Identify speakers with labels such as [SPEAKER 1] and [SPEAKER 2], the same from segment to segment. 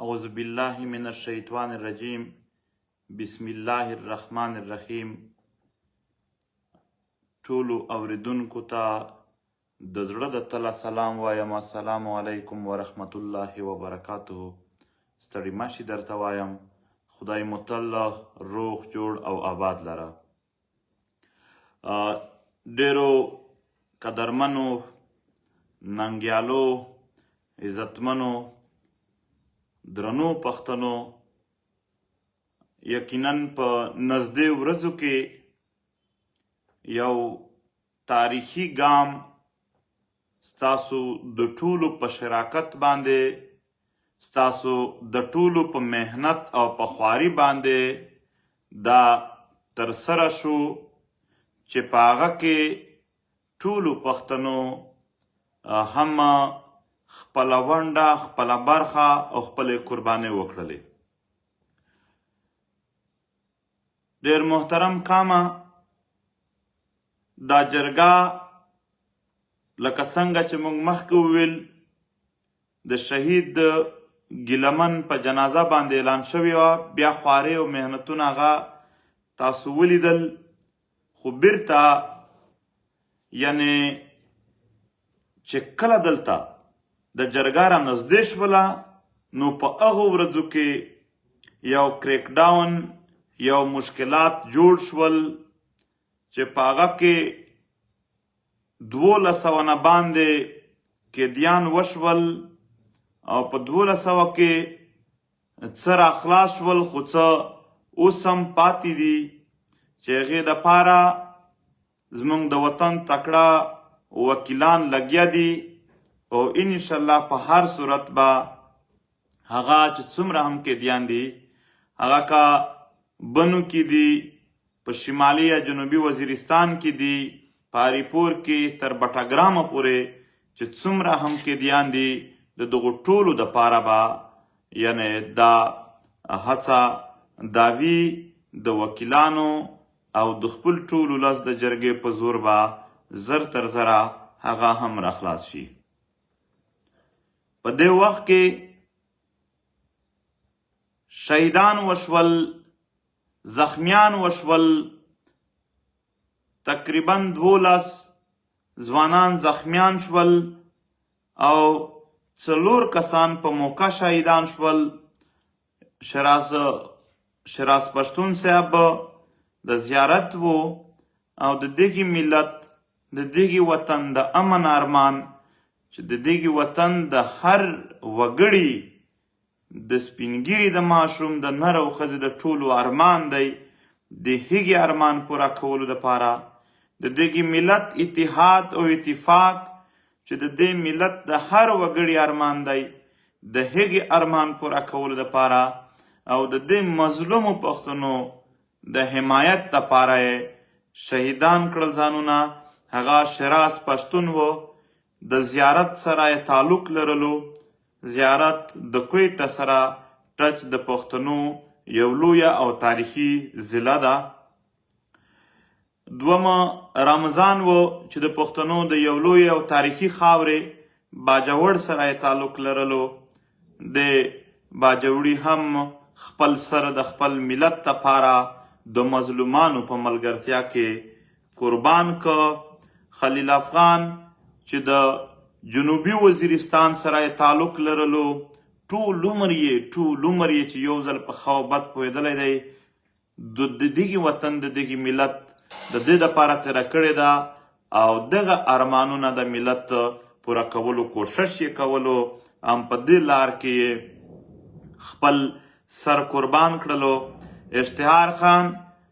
[SPEAKER 1] اعوذ باللہ من الشیطان الرجیم بسم الله الرحمن الرحیم. ټولو اوریدونکو ته د زړه د تله سلام وایم. السلام علیکم ورحمت الله وبرکاته. ستړي ماشي درته وایم. خدای متل روغ جوړ او آباد لره. ډیرو قدرمنو ننګیالو عزتمنو درنو پښتنو، یقینا په نږدې ورځو کې یو تاریخي ګام ستاسو د ټولو په شراکت باندې، ستاسو د ټولو په محنت او په خواري باندې دا ترسره شو چې په هغه کې ټولو پښتنو هم خپله ونډه، خپله برخه او خپلې قربانۍ وکړلې. ډېر محترم کامه، دا جرګه لکه څنګه چې موږ مخکې وویل د شهید ګیلمن په جنازه باندې اعلان شوې وه. بیا خوارۍ او محنتونه هغه تاسو ولیدل، خو بیرته یعنې چې کله دلته د جرګه را نږدې شوله نو په هغو ورځو کې یو کریک ډاون، یو مشکلات جوړ شول چې په هغه کې 1200 نه باندې قیدیان وشول او په 1200 کې څه راخلاص شول، خو څه اوس هم پاتې دي چې هغې دپاره زموږ د وطن تکړه وکیلان لګیا دي او انشاءالله په هر صورت به هغه چې څومره هم قیدیان دي، هغه که بنو کې دي، په شمالي یا جنوبي وزیرستان کې دي، په اریپور کې تر بټګرامه پورې چې څومره هم قیدیان دي، د دغو ټولو دپاره به یعنې دا هڅه دا وي د وکیلانو او د خپل ټول ولس د جرګې په زور به زر تر زره هغه هم راخلاص شي. په دې وخت کې شهیدان وشول، زخمیان وشول، تقریبا 12 ځوانان زخمیان شول او 4 کسان په موقع شهیدان شول. شراز پښتون صاحب د زیارت و او د دغې ملت، د دغې وطن د امن ارمان چې د دغې وطن د هر وګړي، د سپینګیري د ماشوم، د نر او ښځې د ټولو ارمان دی. د هغې ارمان پوره کولو لپاره د دغې ملت اتحاد او اتفاق چې د دې ملت د هر وګړي ارمان دی، د هغې ارمان پوره کولو لپاره او د دې مظلومو پښتنو د حمایت لپاره یې شهیدان کړل ځانونه. هغه شراز پښتون و، د زیارت سره یې تعلق لرلو. زیارت د کویټه سره ټچ د پښتنو یو لویه او تاریخي ضلع ده. دومه رمضان و چې د پښتنو د یو لوی او تاریخي خاورې باجوړ سره یې تعلق لرلو. د باجوړي هم خپل سر د خپل ملت لپاره د مظلومانو په ملګرتیا کې قربان که. خلیل افغان چې د جنوبي وزیرستان سره یې تعلق لرلو، ټول عمر یې چې یو ځل په ښه او بد پوهېدلی دی، د دغې وطن د دغې ملت د دې دپاره تېره کړې ده او دغه ارمانونه د ملت پوره کولو کوشش یې کولو. هم په دې لار کې یې خپل سر قربان کړلو. اشتهار خان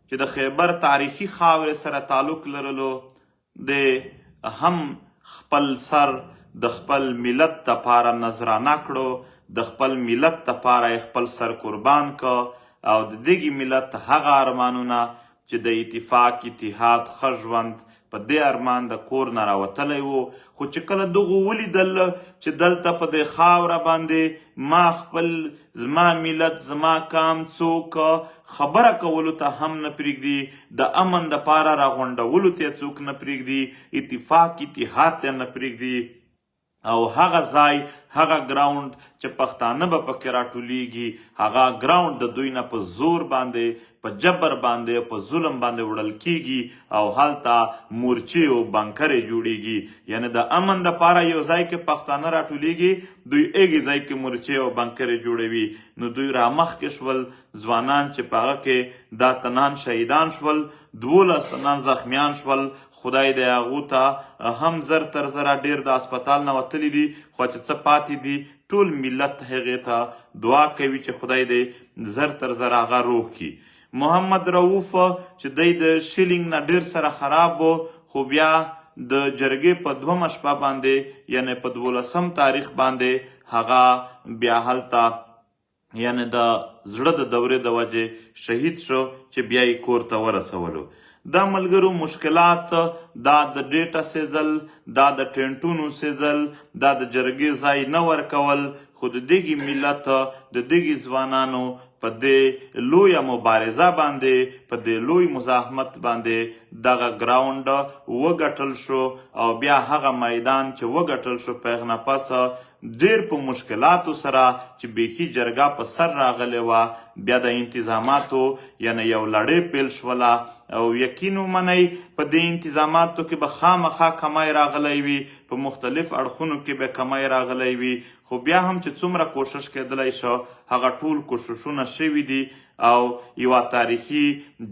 [SPEAKER 1] چې د خیبر تاریخي خاورې سره تعلق لرلو، د هم خپل سر د خپل ملت دپاره نذرانه کړو، د خپل ملت دپاره یې خپل سر قربان که او د دغې ملت هغه ارمانونه چې د اتفاق، اتحاد، ښه ژوند په دې ارمان د کور نه راوتلی و. خو چې کله دغو ولیدل چې دلته په دې خاوره باندې ما خپل، زما ملت، زما قام څوک خبره کولو ته هم نه پرېږدي، د امن دپاره راغونډولو ته یې څوک نه پرېږدي، اتفاق اتحاد ته نه پرېږدي، او هغه ځای هغه ګراوند چې پښتانه به پکې راټولیږي هغه ګراوند د دوی نه په زور باندې په جبر باندې په ظلم باندې وړل کیږي او هلته مورچې او بنکرې جوړیږي یعنی د امن دپاره یو ځای کې پښتانه راټولیږي دوی ایږي ځای کې مورچې او بنکرې جوړوي نو دوی رامخکې شول ځوانان چې په هغه کې دا تنان شهیدان شول 12 تنان زخمیان شول خدای د هغو ته هم زر تر زره ډیر د اسپتال نه وتلی دي خو چې څه پاتې دي ټول ملت هغې ته دعا کوي چې خدای دې زر تر زره هغه روغ کړي محمد رؤوف چې دی د شیلینګ نه ډیر سره خراب و خو بیا د جرګې په 2مه شپه باندې یعنی په 12 تاریخ باندې هغه بیا هلته یعنی د زړه د دورې د وجې شهید شو چې بیا یې کور ته ورسولو دا ملګرو مشکلات دا د ډیټا سیزل دا د ټینټونو سیزل دا د جرګې ځای نه ورکول خو د دغې ملت د دغې ځوانانو په دې لویه مبارزه باندې په دې لوی مزاحمت باندې دغه ګراوند وګټل شو او بیا هغه میدان چې وګټل شو په هغه نه پس ډیر په مشکلاتو سره چې بیخي جرګه په سر راغلی وه بیا د انتظاماتو یعنی یو لړۍ پیل شوله او یقین ومنئ په دې انتظاماتو کې به خامخا کمی راغلی وي په مختلف اړخونو کې به کمی راغلی وي خو بیا هم چې څومره کوشش کېدلی شو هغه ټول کوششونه شوي دي او یوه تاریخي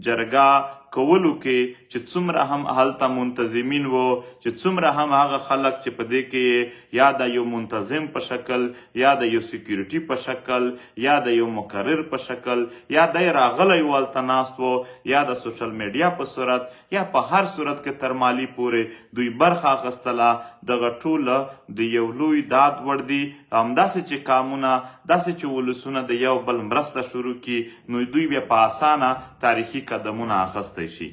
[SPEAKER 1] جرګه کولو کې چې څومره هم هلته منتظمین وو چې څومره هم هغه خلک چې په دې کې یا د یو منتظم په شکل یا د یو سیکیورټي په شکل یا د یو مقرر په شکل یا دی راغلی و هلته ناست و یا د سوشل میډیا په صورت یا په هر صورت کې تر مالی پورې دوی برخه اخیستله دغه ټوله د یو لوی داد وړ دي همداسې چې قامونه داسې چې ولسونه د یو بل مرسته شروع کړي نو دوی بیا په اسانه تاریخي قدمونه اخیستی شي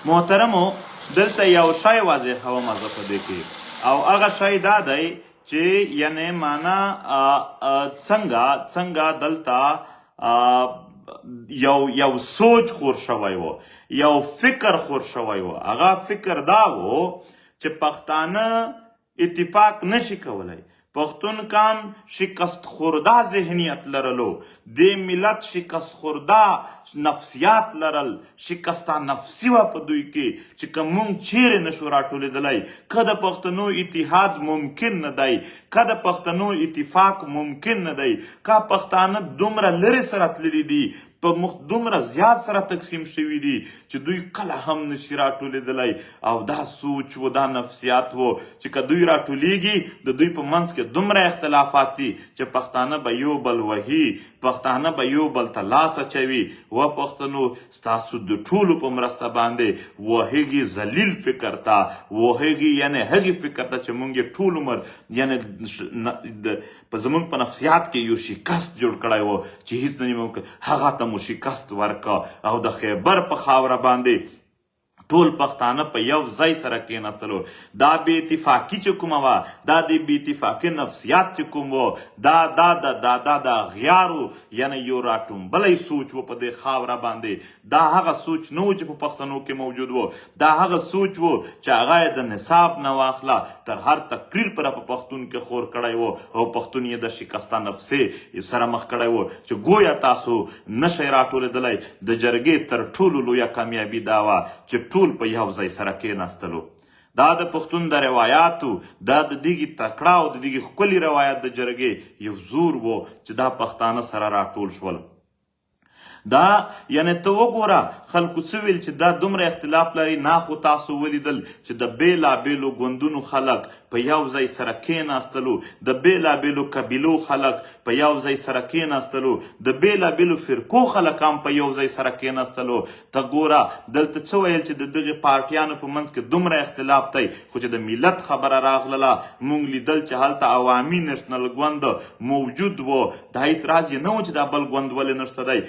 [SPEAKER 1] محترمو دلته یو شی واضحوم زه په دې کې او هغه شی دا دی چې یعنی معنا څنګه دلته یو سوچ خور شوی و یو فکر خور شوی و هغه فکر دا و چې پښتانه اتفاق نشي کولی پښتون کان شکست خورده ذهنیت لرلو د ملت شکست خورده نفسیات لرل شکسته نفسي وه په دوی کې چې که موږ چیرې نشو راټولېدلی که د پښتنو اتحاد ممکن نه دی که د پښتنو اتفاق ممکن نه دی که پښتانه دومره لرې سره تللي دي په دومره زیات سره تقسیم شوي دي چې دوی کله هم نشي راټولېدلی او دا سوچ و دا نفسیات و چې که دوی راټولیږي د دوی په منځ کې دومره اختلافات دي چې پښتانه به یو بل وهي پښتانه به یو بل ته لاس اچوي و پښتنو ستاسو د ټولو په مرسته باندې وهږي ذلیل فکر ته وهږي یعنی هغې فکر ته چې موږ یې ټول عمر یعنی په زموږ په نفسیات کې یو شکست جوړ کړی و چې هیڅ نه ممکن هغه ته مو شکست ورکه او د خیبر په خاوره باندې ټول پښتانه په یو ځای سره کېناستلو دا بې اتفاقي چې کومه وه دا د بې اتفاقي نفسیات چې کوم و دا د غیارو یعنی یو راټومبلی سوچ و په دې خاوره باندې دا هغه سوچ نه و چې په پښتنو کې موجود و دا هغه سوچ و چې هغه یې د نصاب نه واخله تر هر تقریر پره په پښتون کې خور کړی و او پښتون یې د شکسته نفسې سره مخ کړی و چې گویا تاسو نشئ راټولېدلی د جرګې تر ټولو لویه کامیابي دا وه چې ټول په یو ځای سره کېناستلو دا د پښتون د روایاتو دا د دغې تکړه او د دغې ښکلي روایت د جرګې یو زور و چې دا پښتانه سره راټول شول دا یعنی ته وګوره خلکو څه ویل چې دا دومره اختلاف لري نه خو تاسو ولیدل چې د بېلابېلو ګوندونو خلک په یو ځای سره کېناستلو د بېلابېلو قبیلو خلک په یو ځای سره کېناستلو د بېلابېلو فرقو خلک هم په یو ځای سره کېناستلو ته ګوره دلته څه ویل چې د دغې پارټیانو په منځ کې دومره اختلاف دی خو چې د ملت خبره راغلله موږ لیدل چې هلته عوامي نیشنل ګوند موجود و دا اعتراض یې نه و چې دا بل ګوند ولې نشته دی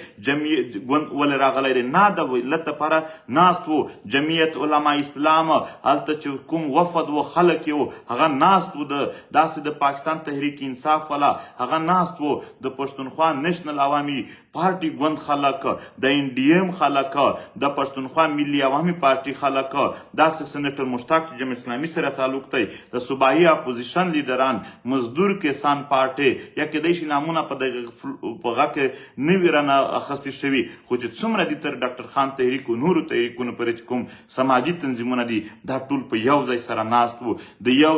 [SPEAKER 1] ګوند ولې راغلی دی نه د ملت دپاره ناست و جمعیت علما اسلام هلته چې کوم وفد و خلک یې و هغه ناست و داسې د پاکستان تحریک انصاف والا هغه ناست و د پښتونخوا نېشنل عوامي پارټي ګوند خلک د NDM خلک د پښتونخوا ملي عوامي پارټي خلک داسې سېنیټر مشتاق چې جمعیت اسلامي سره تعلق دی د صوبایي اپوزیشن لیډران مزدور کسان پارټي یا کیدای شي نامونه په هغه کې نه وي رانه اخیستې شوي خو چې څومره دي تر ډاکټر خان تحریک و نورو تحریکونو پورې چې کوم سماجي تنظیمونه دي دا ټول په یو ځای سره ناست وو د یو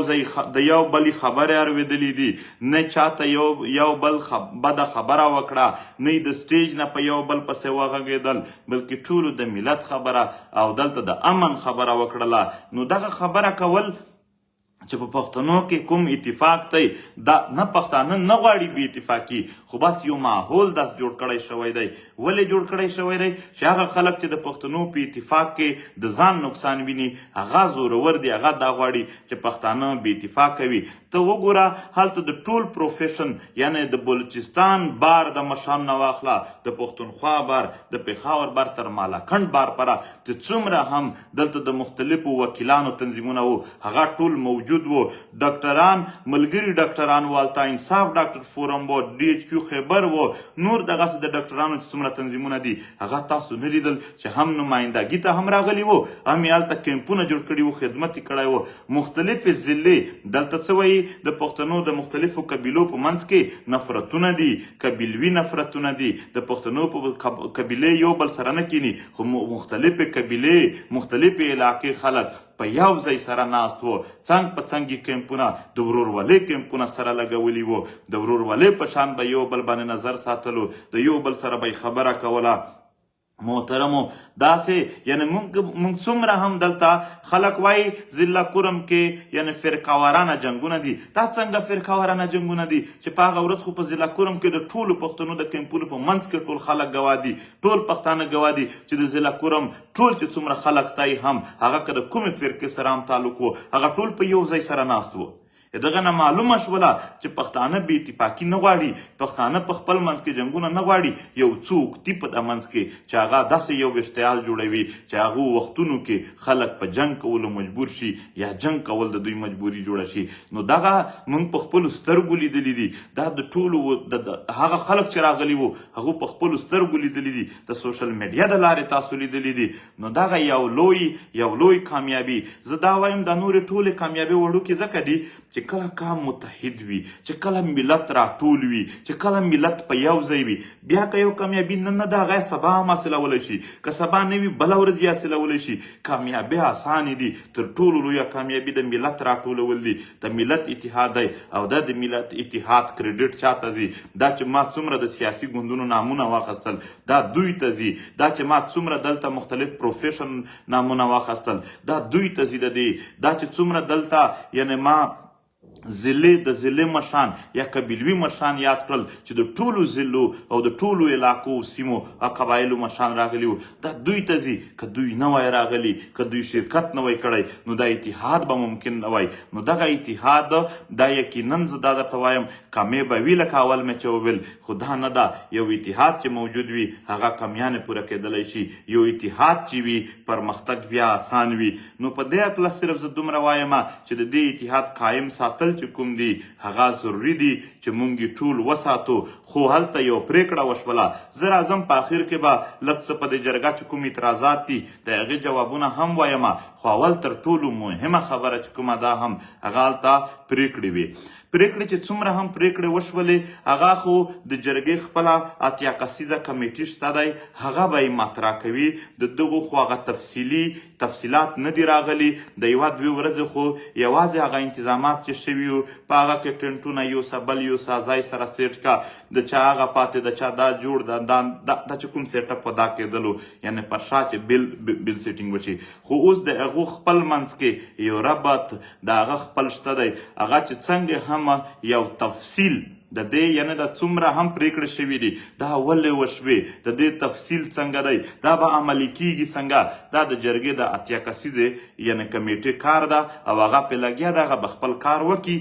[SPEAKER 1] بلې خبرې اورېدلې دي نه چاته یو بل بده خبره وکړه نه د سټیج نه په یو بل پسې وغږېدل بلکې ټولو د ملت خبره او دلته د امن خبره وکړله نو دغه خبره کول چې په پښتنو کې کوم اتفاق دی دا نه پښتانه نه غواړي بې اتفاقي خو بس یو ماحول داس جوړ کړی شوی دی ولې جوړ کړی شوی دی چې هغه خلک چې د پښتنو په اتفاق کې د ځان نقصان ویني هغه زورور دی هغه دا غواړي چې پښتانه بې اتفاقه وي ته وګوره هلته د ټول پروفیشن یعنی د بلوچستان بار د مشان نه واخله د پښتونخوا بار د پېښور بار تر مالاکنډ بار پره چې څومره هم دلته د مختلفو وکیلانو تنظیمونه وو هغه ټول موجود وو ډاکټران ملګري ډاکټران والتا انصاف ډاکټر فورم وو DHQ خیبر وو نور دغسې د ډاکټرانو چې څومره تنظیمونه دي هغه تاسو نه لیدل چې هم نمایندګي ته هم راغلي وو هم یې هلته کیمپونه جوړ کړي وو خدمت یې کړی وو مختلفې ضلعې دلته څه وایي د پښتنو د مختلفو قبیلو په منځ کې نفرتونه دي قبیلوي نفرتونه دي د پښتنو په قبیلې یو بل سره نه کینی خو مختلفې قبیلې مختلفې علاقې خلک په یو ځای سره ناست وو څنګ په څنګ یې کیمپونه د ورورولۍ کیمپونه سره لګولي وو د ورورولۍ په شان به یو بل باندې نظر ساتلو د یو بل سره به یې خبره کوله محترمو داسې یعنی موږ څومره هم دلته خلک وایي ضلع کرم کې یعنی فرقه وارانه جنګونه دي دا څنګه فرقه وارانه جنګونه دي چې په هغه ورځ خو په ضلع کرم کې د ټولو پښتنو د کیمپونو په منځ کې ټول خلک ګواه دي ټول پښتانه ګواه دي چې د ضلع کرم ټول چې څومره خلک تای هم هغه که د کومې فرقې سره هم تعلق و هغه ټول په یو ځای سره ناست وو دغه نه معلومه شوله چې پښتانه بې اتفاقي نه غواړي پښتانه په خپل منځ کې جنګونه نه غواړي یو څوک دي په دې منځ کې چې هغه داسې یو اشتعال جوړوي چې هغو وختونو کې خلک په جنګ کولو مجبور شي یا جنګ کول د دوی مجبوري جوړه شي نو دغه موږ په خپلو سترګو لیدلي دي دا د ټولو هغه خلک چې راغلي وو هغو په خپلو سترګو لیدلي دي د سوشل میډیا د لارې تاسو لیدلي دي نو دغه یو لوی کامیابي زه دا وایم دا نورې ټولې کامیابۍ وړوکې ځکه دي چې کله کام متحد وي چې کله ملت راټول وي چې کله ملت په یو ځای وي بیا که یو کامیابي نن نه ده هغه سبا هم حاصلولی شي که سبا نه وي بله ورځ یې حاصلولی شي کامیابي اسانې دي تر ټولو لویه کامیابي د ملت راټولول دي د ملت اتحاد دی او دا د ملت اتحاد کریډټ چاته ځي دا چې ما څومره د سیاسي ګوندونو نامونه واخیستل دا دوی ته ځي دا چې ما څومره دلته مختلف پروفیشن نامونه واخیستل دا دوی ته ځي د دې دا چې څومره دلته یعنی ما د ضلع مشان یا قبیلوي مشان یاد کړل چې د ټولو ضلعو او د ټولو علاقو سیمو او قبایلو مشان راغلي وو دا دوی ته ځي که دوی نه وای راغلي که دوی شرکت نه وای کړی نو دا اتحاد به ممکن نه وای نو دغه اتحاد دا یقینا زه دا درته وایم کامې به وي لکه اول مې چې وویل خو دا نه ده یو اتحاد چې موجود وي هغه کامیانې پوره کېدلی شي یو اتحاد چې وي پرمختګ بیا آسان وي نو په دې هکله صرف زه دومره وایم چې د دې اتحاد قایم ساتل چې کوم دي هغه ضروري دي چې موږ یې ټول وساتو خو هلته یو پرېکړه وشوله زه راځم په اخر کې به لږ څه په دې جرګه چې کوم اعتراضات دي د هغې جوابونه هم وایم خو اول تر ټولو مهمه خبره چې کومه ده هم هغه هلته پرېکړې وي پرېکړې چې څومره هم پرېکړې وشولې هغه خو د جرګې خپله اتیا کسیزه کمیټي شته دی هغه به یې مطرح کوي د دغو خو هغه تفصیلات نه دي راغلي د یوه دوې ورځې خو یوازې هغه انتظامات چې شوي وو په هغه کې ټنټونه یوسه بل یوسه ځای سره سیټ کا د چا هغه پاتې د چا دا جوړ دا چې کوم سیټ اپ په دا کېدلو یعنې پر شا چې بل سیټینګ وشي خو اوس د هغو خپل منځ کې یو ربط د هغه خپل شته دی هغه چې څنګه هم یو تفصیل د دې یعنی د څومره هم پرېکړې شوي دي دا ولې وشوې د دې تفصیل څنګه دی دا به عملي کیږي څنګه دا د جرګې د اتیا کسیزې یعنی کمیټې کار ده او هغه پې لګیا ده هغه به خپل کار وکړي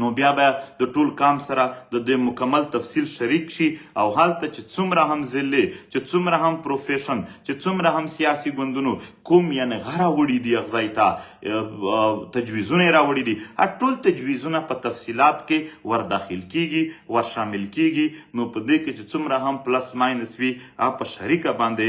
[SPEAKER 1] نو بیا به د ټول کام سره د دې مکمل تفصیل شریک شي او هلته چې څومره هم ضلع چې څومره هم پروفیشن چې څومره هم سیاسي ګوندونو کوم یعنې غره وړي دي هغه ځای ته تجویزونه یې راوړي دي ټول تجویزونه په تفصیلات کې ور داخل کیږي ور شامل کیږي نو په دې کې چې څومره هم پلس ماینس وي په شریکه باندې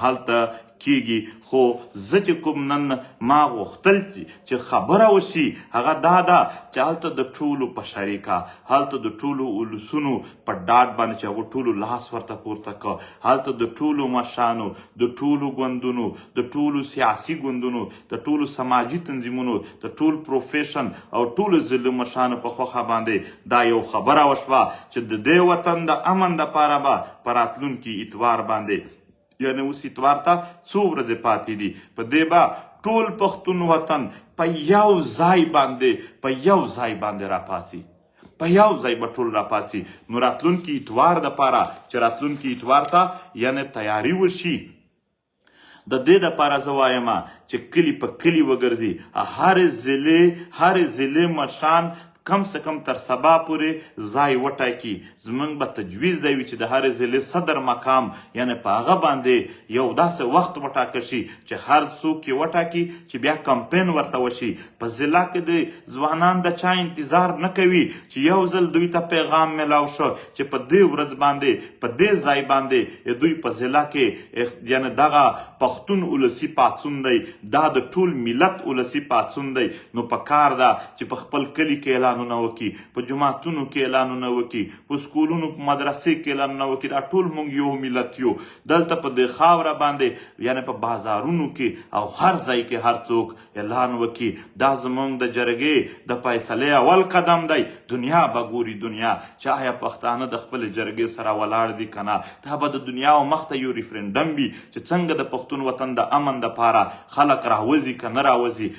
[SPEAKER 1] هلته کیږي خو زه چې کوم نن ما غوښتل چې خبره وشي هغه دا ده چې هلته د ټولو په شریکه هلته د ټولو ولسونو په ډاډ باندې چې هغو ټولو لاس ورته پورته کړه هلته د ټولو مشرانو د ټولو ګوندونو د ټولو سیاسي ګوندونو د ټولو سماجي تنظیمونو د ټول پروفیشن او ټولو ضلعو مشرانو په خوښه باندې دا یو خبره وشوه چې د دې وطن د امن دپاره به په راتلونکي اتوار باندې یعنی اوس اتوار ته څو ورځې پاتې دي په دې به ټول پښتون وطن په یو ځای باندې راپاڅي په یو ځای به ټول راپاڅي نو راتلونکي اتوار دپاره چې راتلونکي اتوار ته یعنی تیاری وشي د دې دپاره زه وایم چې کلي په کلي وګرځي هر ضلع مشران کم سے کم تر سبا پورې ځای وټاکي زموږ به تجویز دی وي چې د هرې ضلع صدر مقام یعنې په هغه باندې یو داسې وخت وټاکه شي چې هر څوک یې وټاکي چې بیا کمپین ورته وشي په ضلع کې د ځوانان د چا انتظار نه کوي چې یو ځل دوی ته پیغام میلاو شو چې په دې ورځ باندې په دې ځای باندې دوی په ضلع کې یعنې دغه پښتون ولسي پاڅون دی دا د ټول ملت ولسي پاڅون دی نو په کار ده چې په خپل کلي کې اعلانونه وکړي په جوماتونو کې اعلانونه وکړي په سکولونو په مدرسې کې اعلانونه وکړي دا ټول موږ یو ملت یو دلته په دې خاوره باندې یعنې په بازارونو کې او هر ځای کې هر څوک اعلان وکړي دا زموږ د جرګې د فیصلې اول قدم دی دنیا به ګوري دنیا چې آیا پښتانه د خپلې جرګې سره ولاړ دي که نه دا به د دنیا او مخته یو ریفرنډم وي چې څنګه د پښتون وطن د امن دپاره خلک راوځي که نه راوځي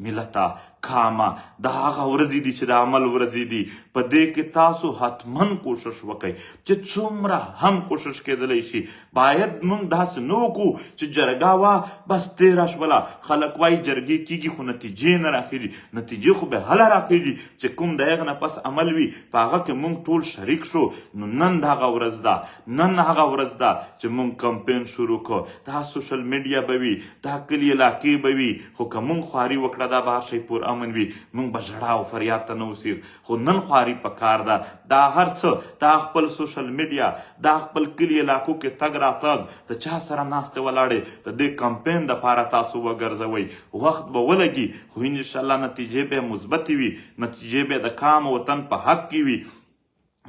[SPEAKER 1] ملته کامه دا هغه ورځې دي چې د عمل ورځې دي په دې کې تاسو حتما کوشش وکئ چې څومره هم کوشش کېدلی شي باید موږ داسې نه وکړو چې جرګه وه بس تېره شوله خلک وایي جرګې کېږي خو نتیجې نه راخېږي نتیجې خو به هله راخېږي چې کوم د هغه نه پس عمل وي په هغه کې موږ ټول شریک شو نو نن هغه ورځ ده چې موږ کمپین شروع کړو دا سوشل میډیا به وي دا کلي علاقې به وي خو که موږ خواري وکړه دا به هر شی پور امن وي موږ به ژړا او فریاد ته نه اوسېږو خو نن خواري په کار ده دا هر څه دا خپل سوشل میډیا دا خپل کلي علاقو کې تګ راتګ د چا سره ناستې ولاړې د دې کمپین دپاره تاسو وګرځوئ وخت به ولګي خو انشاءالله نتیجې به مثبتې وي نتیجې به د کام وطن په حق کې وي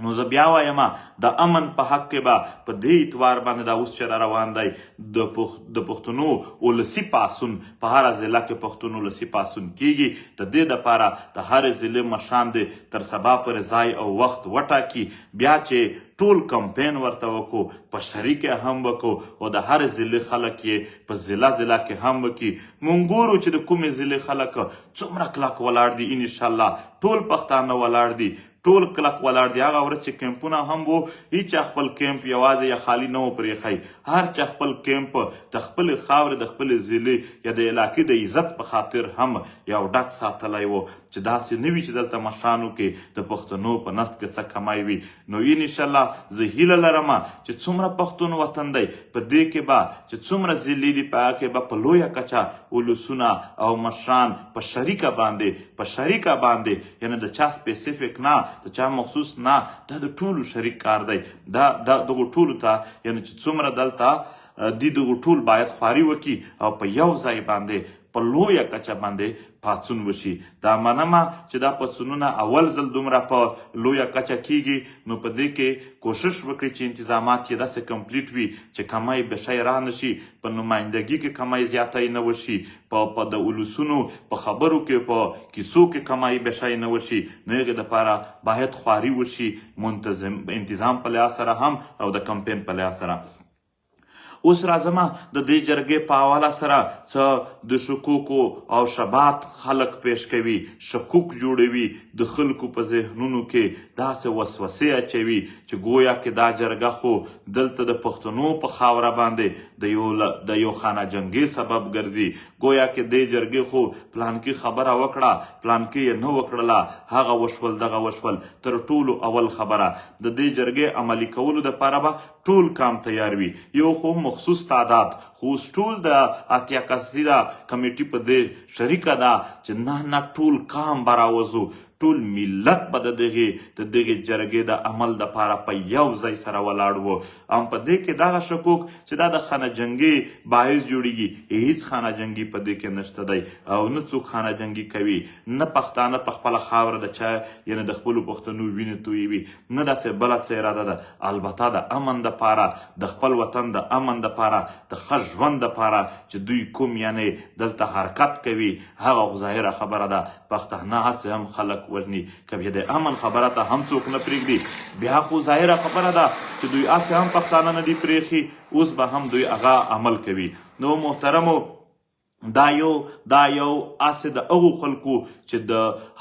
[SPEAKER 1] نو زه بیا وایم د امن په حق کې به په دې اتوار باندې دا اوس چې را روان دی د پښتنو ولسي پاڅون په هره ضلع کې پښتون ولسي پاڅون کیږي د دې دپاره د هرې ضلع مشران دې تر سبا پورې ځای او وخت وټاکي بیا چې ټول کمپین ورته وکړو په شریکه هم وکړو او د هرې ضلع خلک یې په ضلع کې هم وکړي مونږ ګورو چې د کومې ضلع خلک څومره کلک ولاړ دي انشاءالله ټول پښتانه ولاړ دي ټول کلک ولاړ دي هغه ورځ چې کیمپونه هم وو هیچا خپل کیمپ یوازې یا خالی نه و پرېښی هر چا خپل کیمپ د خپلې خاورې د خپلې ضلع یا د علاقې د عزت په خاطر هم یو ډک ساتلی و چې داسې نه وي چې دلته مشرانو کې د پښتنو په نسل کې څه کمای وي نو انشاءالله زه هیله لرم چې څومره پښتون وطن دی په دې کې به چې څومره ضلعې دي په هغه کې به په لویه کچه ولسونه او مشران په شریکه باندې یعنې د چا سپیسیفیک نه د چا مخصوص نه دا د ټولو شریک کار دی دا دغو ټولو ته یعنې چې څومره دلته دغو ټول باید خواري وکړي او په یو ځای باندې په لویه کچه باندې پاڅون وشي دا منمه چې دا پاڅونونه اول ځل دومره په لویه کچه کیږي نو په دې کې کوشش وکړي چې انتظامات یې داسې کمپلیټ وي چې کمی به شی را نشي په نمایندګي کې کمی زیاتی نه وشي په د ولسونو په خبرو کې په کیسو کې کمی به شی نه وشي نو هغې دپاره باید خواري وشي منتظم انتظام په لحاظ سره هم او د کمپین په لحاظ سره اوس راځم د دې جرګې په حواله سره څه د شکوکو او شبهات خلک پیش کوي، شکوک جوړوي، د خلکو په ذهنونو کې داسې وسوسې اچوي چې ګویا کې دا جرګه خو دلته د پښتنو په خاوره باندې د یو خانه جنګي سبب ګرځي، ګویا کې دې جرګې خو پلانکي خبره وکړه پلانکي یې نه وکړله، هغه وشول دغه وشول. تر ټولو اول خبره د دې جرګې عملي کولو دپاره به ټول کام تیار وي، یو خو مخصوص تعداد خو ټول د اتیا کسیزه کمیټي په دې شریکه ده چې نه ټول کام به راوځو، ټول ملت به د دغې جرګې د عمل دپاره په یو ځای سره ولاړ و. ام په دې کې دغه شکوک چې دا د خانه جنګي باعث جوړیږي، هیڅ خانه جنګي په دې کې نشته دی او نه څوک خانه جنګي کوي، نه پښتانه په خپله خاوره د چا یعنې د خپلو پښتنو وینې تویوي، نه داسې بله څه اراده ده. البته د امن دپاره، د خپل وطن د امن دپاره، د ښه ژوند دپاره چې دوی کوم یعنې دلته حرکت کوي، هغه ظاهره خبره ده پښتانه هسې هم خلک وژني، که بیا د امن خبره ته هم څوک نه پرېږدي، بیا خو ظاهره خبره ده چې دوی هسې هم پښتانه نه دي پرېښي، اوس به هم دوی هغه عمل کوي. نو محترمو دا یو هسې د هغو خلکو چې د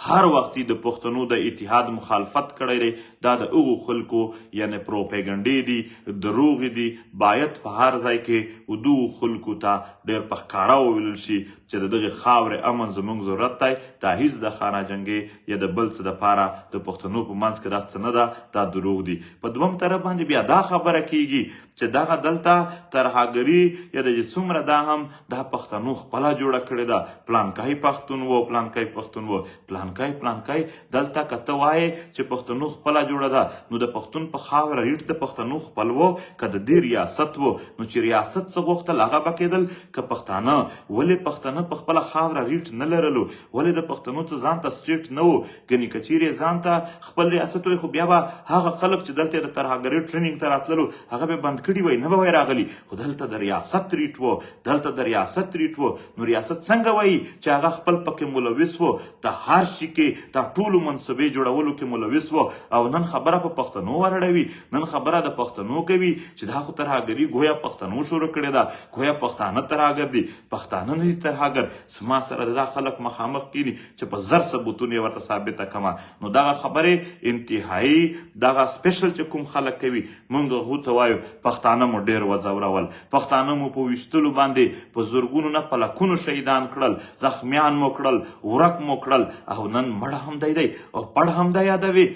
[SPEAKER 1] هر وختي د پښتنو د اتحاد مخالفت کړی دی، دا د هغو خلکو یعنې پروپیګنډې دي، دروغې دي، باید په هر ځای کې دغو خلکو ته ډېر په ښکاره وویل شي چې د دغې خاورې امن زموږ ضرورت دی، دا هیڅ د خانه جنګې یا د بل څه دپاره د پښتنو په منځ کې دا څه نه ده، دا دروغ دي. په دویم طرف باندې بیا دا خبره کیږي چې دغه دلته ترهګري یا د څومره دا هم دا پښتنو خپله جوړه کړې ده، پلانکی پښتون و پلانکی پښتون و پلانکی دلته که ته وایې چې پښتنو خپله جوړه ده، نو د پښتون په خاوره ریټ د پښتنو خپل و، که د دې ریاست و، نو چې ریاست څه غوښتل هغه به کېدل، که پښتانه ولې پښتانه په خپله خاوره ریټ نه لرلو، ولې د پښتنو څه ځان ته سټیټ نه و، ګنې که چیرې ځان ته خپل ریاست وی، خو بیا به هغه خلک چې دلته د ترهګرۍ ټرینینګ ته راتللو هغه به بند کړي وی، نه به وی راغلي، خو دلته د ریاست ریټ و، دلته د ریاست ریټ و. نو ریاست څنګه وایي چې هغه خپل پکې ملوث و، د هر شي کې د ټولو منصبې جوړولو کې ملوث و، او نن خبره په پښتنو ورړوي، نن خبره د پښتنو کوي چې دا خو ترهګري گویا پښتنو شروع کړې ده، گویا پښتانه ترهګر دي، پښتانه نه دي ترهګر. زما سره دا خلک مخامخ کینی چې په زر ثبوتونه یې ورته ثابته کړمه، نو دغه خبرې انتهایی دغه سپیشل چې کوم خلک کوي، موږ هغو ته وایو پښتانه مو ډېر وځورول، پښتانه مو په ویشتلو باندې په زرګونو نه په لکونو شهیدان کړل، زخمیان مو کړل، ورک مو کړل، او نن مړه هم دی او پړ هم دی یادوي،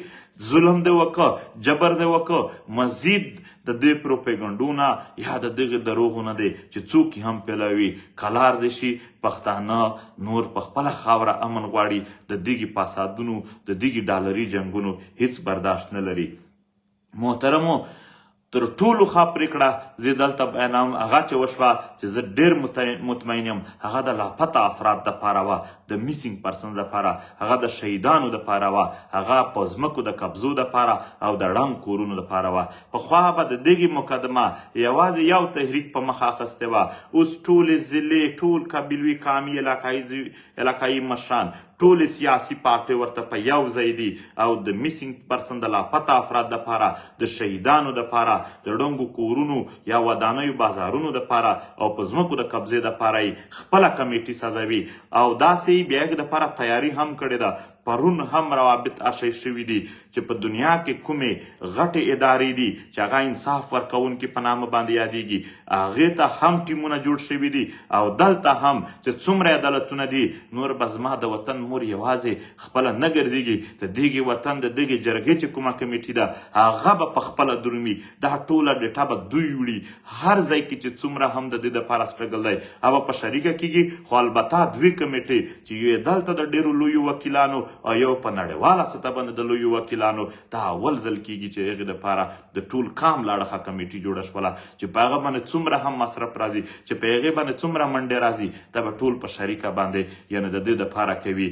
[SPEAKER 1] ظلم دی وکړه، جبر دی وکړه، مزید د دې پروپیګنډونه یا د دغې دروغونه دی چې څوک یې هم پیلوي کلار دی شي پښتانه نور په خپله خاوره امن غواړي، د دغې فسادونو د دغې ډالري جنګونو هیڅ برداشت نه لري. محترمو تر ټولو ښه پرېکړه زه دلته بیانوم هغه چې وشوه چې زه ډېر مطمئن یم، هغه د لاپته افراد دپاره وه، د میسینګ پرسن دپاره، هغه د شهیدانو دپاره وه، هغه په ځمکو د قبضو دپاره او د ړنګ کورونو دپاره وه. پخوا به د دغې مقدمه یوازې یو تحریک په مخه اخیستې وه، اوس ټولې ضلعې، ټول قبیلوي قامي علاقایي مشران، ټولې سیاسي پارټۍ ورته په یو ځای دي، او د میسینګ پرسن د لاپته افراد دپاره، د شهیدانو دپاره، د ړنګو کورونو یا ودانیو بازارونو دپاره او په ځمکو د قبضې دپاره یې خپله کمیټي سازوي، او داسې بیا یې دپاره تیاري هم کړې ده. پرون هم روابط اشی شوي دي چې په دنیا کې کومې غټې ادارې دي چې هغه انصاف ورکوونکي په نامه باندې یادیږي، هغې ته هم ټیمونه جوړ شوي دي، او دلته هم چې څومره عدالتونه دي، نور به زما د وطن مور یوازې خپله نه ګرځېږي، د دغې وطن د دغې جرګې چې کومه کمیټي ده هغه به په خپله درومي، دا ټوله ډیټا به دوی وړي، هر ځای کې چې څومره هم د دې دپاره سټرګل دی هغه په شریکه کیږي، خو البته دوی کمیټې چې یو دلته د ډېرو لویو وکیلانو او یو په نړیواله سطح باندې د لویو وکیلانو، دا اول ځل کیږي چې هغې دپاره د ټول کام لاړخه کمیټي جوړه شوله چې په هغه باندې څومره هم مصرف راځي، چې په هغې باندې څومره منډې راځي، دا به ټول په شریکه باندې یعنې د دې دپاره کوي.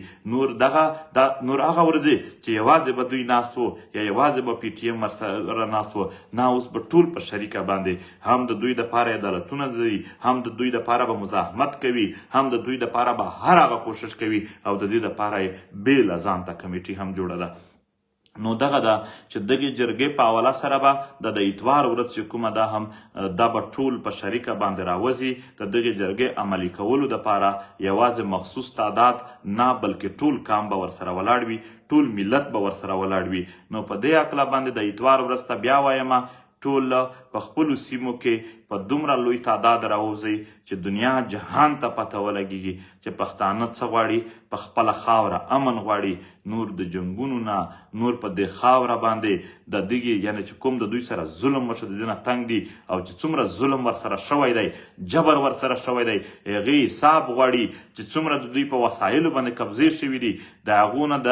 [SPEAKER 1] نور هغه ورځې چې یوازې به دوی ناست وو یا یوازې به پی ټي ایم ورسره ناست وو، نه اوس به ټول په شریکه باندې هم د دوی دپاره عدالتونه ځي، هم د دوی دپاره به مزاحمت کوي، هم د دوی دپاره به هر هغه کوشش کوي، او د دې دپاره یې بېله ځان ته کمیټي هم جوړه ده. نو دغه ده چې دغې جرګې په حواله سره به د اتوار ورځ چې کومه ده هم دا به ټول په شریکه باندې راوځي د دغې جرګې عملي کولو دپاره یوازې مخصوص تعداد نه بلکې ټول کام به ورسره ولاړ وي ټول ملت به ورسره ولاړ وي نو په دې هکله باندې د اتوار ورځ ته بیا وایم ټول په خپلو سیمو کې په دومره لوی تعداد راوځئ چې دنیا جهان ته پته ولګېږي چې پښتانه څه غواړي په خپله خاوره امن غواړي نور د جنګونو نه نور په دې خاوره باندې د دغې یعنې چې کوم د دوی سره ظلم وشو د دې نه تنګ دي او چې څومره ظلم ورسره شوی دی جبر ورسره شوی دی هغې حساب غواړي چې څومره د دوی په وسایلو باندې قبضې شوي دي د هغو نه د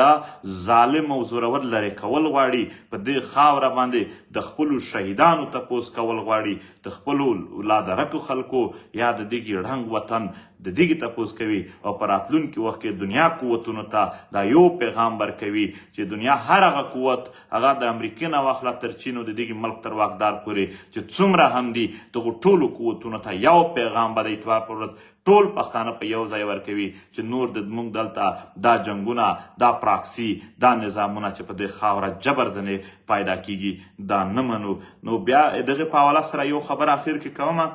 [SPEAKER 1] ظالم او زورور لرې کول غواړي په دې خاوره باندې د خپلو شهیدانو تپوس کول غواړي د خپلو لادرکو خلکو یا د دغې ړنګ وطن د دغې تپوس کوي او په راتلونکي وخت کې دنیا قوتونو ته دا یو پیغام ورکوي چې دنیا هر هغه قوت هغه د امریکې نه واخله تر چین او د دغې ملک تر واکدار پورې چې څومره هم دي دغو ټولو قوتونو ته یو پیغام به د اتوار پر ورځ ټول پښتانه په یو ځای ورکوي چې نور د موږ دلته دا جنګونه دا پراکسي دا نظامونه چې په دې خاوره جبر ځنې پیدا کیږي دا نه منو نو بیا دغې په حواله سره یو خبر اخر کې کومه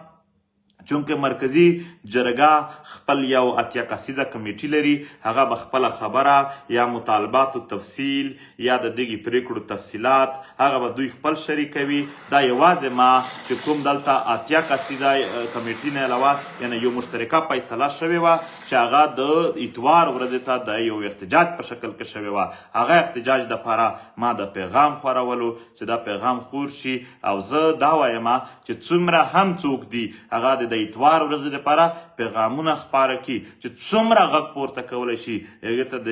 [SPEAKER 1] چونکه مرکزی جرګه خپل یو اتیا کسیزه کمیټي لري هغه به خپله خبره یا مطالباتو تفصیل یا د دغې پریکړو تفصیلات هغه به دوی خپل شریکوي دا یوازې ما چې کوم دلته اتیا کسیزه کمیټي نه علاوه یعنې یو مشترکه فیصله شوې وه چې هغه د اتوار ورځې ته د یو احتجاج په شکل کې شوې وه هغه احتجاج دپاره ما د پیغام خورولو چې دا پیغام خور شي او زه دا وایم چې څومره هم څوک دي هغه د اتوار ورځې دپاره پیغامونه خپاره کړي چې څومره غږ پورته کولی شي هغې ته د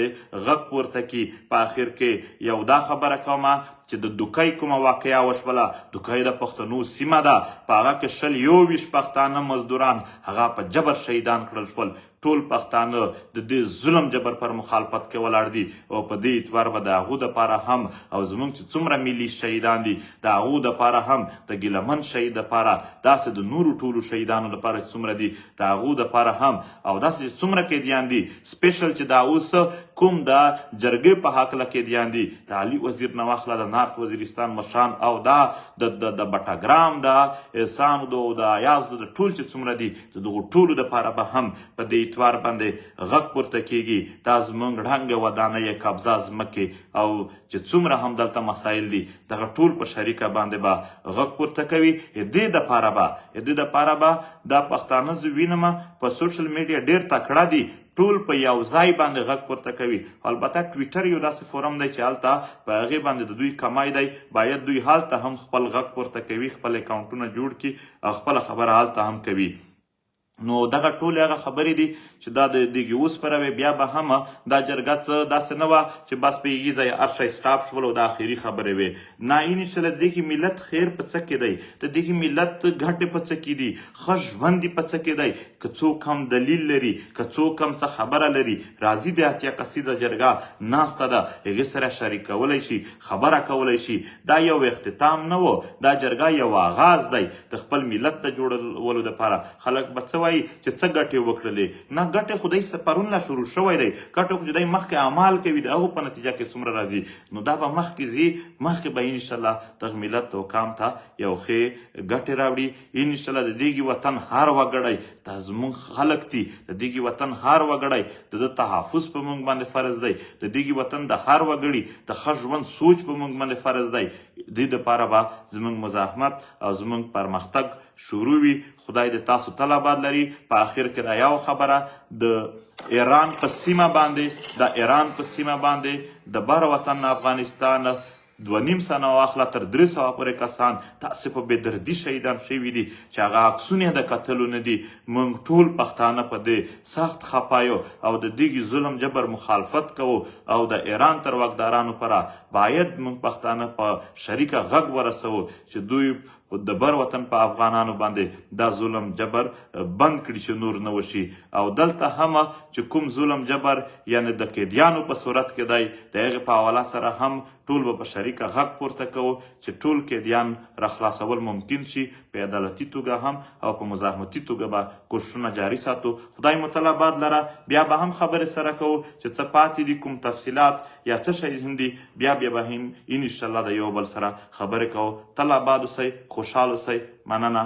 [SPEAKER 1] غږ پورته کړي په آخر کې یو دا خبره کومه چې د دوکۍ کومه واقعه وشوله دوکۍ د پښتنو سیمه ده په هغه کې 21 پښتانه مزدوران هغه په جبر شهیدان کړل شول ټول پښتانه د دې ظلم جبر پر مخالفت کې ولاړ دي او په دې اتوار به د هغو دپاره هم او زموږ چې څومره ملي شهیدان دي د هغو دپاره هم د ګیلمن شهید دپاره داسې د نورو ټولو شهیدانو دپاره چې څومره دي د هغو دپاره هم او داسې چې څومره قیدیان دي سپیشل چې دا اوس کوم د جرګې په هکله قیدیان دي د علي وزیر نه واخله د نارت وزیرستان مشران او دا د بټګرام د احسان د ایاز د ټول چې څومره دي د دغو ټولو دپاره به هم په دې اتوار باندې غږ پورته کیږي دا زموږ ړنګه ودانۍ قبضه ځمکې او چې څومره هم دلته مسایل دي دغه ټول په شریکه باندې به غږ پورته کوي دې دپاره به دا پښتانه زه وینم په سوشل میډیا ډېر تکړه دي ټول په یو ځای باندې غږ پورته کوي البته ټویټر یو داسې فورم دی چې هلته په هغې باندې د دوی کمای دی باید دوی هلته هم خپل غږ پورته کوي خپل اکاونټونه جوړ کړي او خپله خبره هلته هم کوي نو دغه ټولې هغه خبرې دي چې دا د دغې وسپروي بیا به هم دا جرګه څه داسې نه وه چې بس په هغې ځای هر شی سټاپ شول او د آخري خبرې وې نه انشاءالله د دغې ملت خیر په څه کې دی د دغې ملت ګټې په څه کې دي ښه ژوند په څه کې دی که څوک هم دلیل لري که څوک هم څه خبره لري راځي د اتیا کسیزه جرګه ناسته ده هغې سره شریکولی شي خبره کولی شي دا یو اختتام نه و دا جرګه یو آغاز دی د خپل ملت د جوړولو دپاره خلک به څه چې څه ګټې وکړلې نه ګټې خو دی پرون لا شروع شوی دی ګټه خو چې دی مخکې اعمال کوي د هغو په نتیجه کې څومره راځي نو دا به مخکې ځي مخکې به انشاءالله دغه ملت او قام ته یو ښې ګټې راوړي انشاءالله د دغې وطن هر وګړی دا زموږ خلک دي د دغې وطن هر وګړی د ده تحفظ په موږ باندې فرض دی د دغې وطن د هر وګړي د ښه ژوند سوچ په موږ باندې فرض دی دې دپاره به زموږ مزاحمت او زموږ پرمختګ شروع وي خدای د تاسو تل آباد لري په آخر کې دا یو خبره د ایران په سیمه باندې د بر وطن افغانستان 2.5 سنه واخله تر 300 پورې کسان تاسې په بېدردي شهیدان شوي دي چې هغه عکسونه د کتلو نه دي موږ ټول پښتانه په دې سخت خفه یو او د دغې ظلم جبر مخالفت کوو او د ایران تر واکدارانو پره باید موږ پښتانه په شریکه غږ ورسوو چې دوی د بر وطن په افغانانو باندې دا ظلم جبر بند کړي چې نور نه وشي. او دلته هم چې کوم ظلم جبر یعنی د قیدیانو په صورت کې دی د هغې په حواله سره هم ټول به په شریکه غږ پورته کوو چې ټول قیدیان راخلاصول ممکن شي په عدالتي توګه هم او په مزاحمتي توګه به کوششونه جاري ساتو. خدای متعالی باد لره بیا به هم خبرې سره کوو چې څه پاتې دي کوم تفصیلات یا څه شی هم دي بیا به هم انشاءالله د یو بل سره خبرې کوو. تل آباد اوسئ، خوشحال اوسئ. مننه.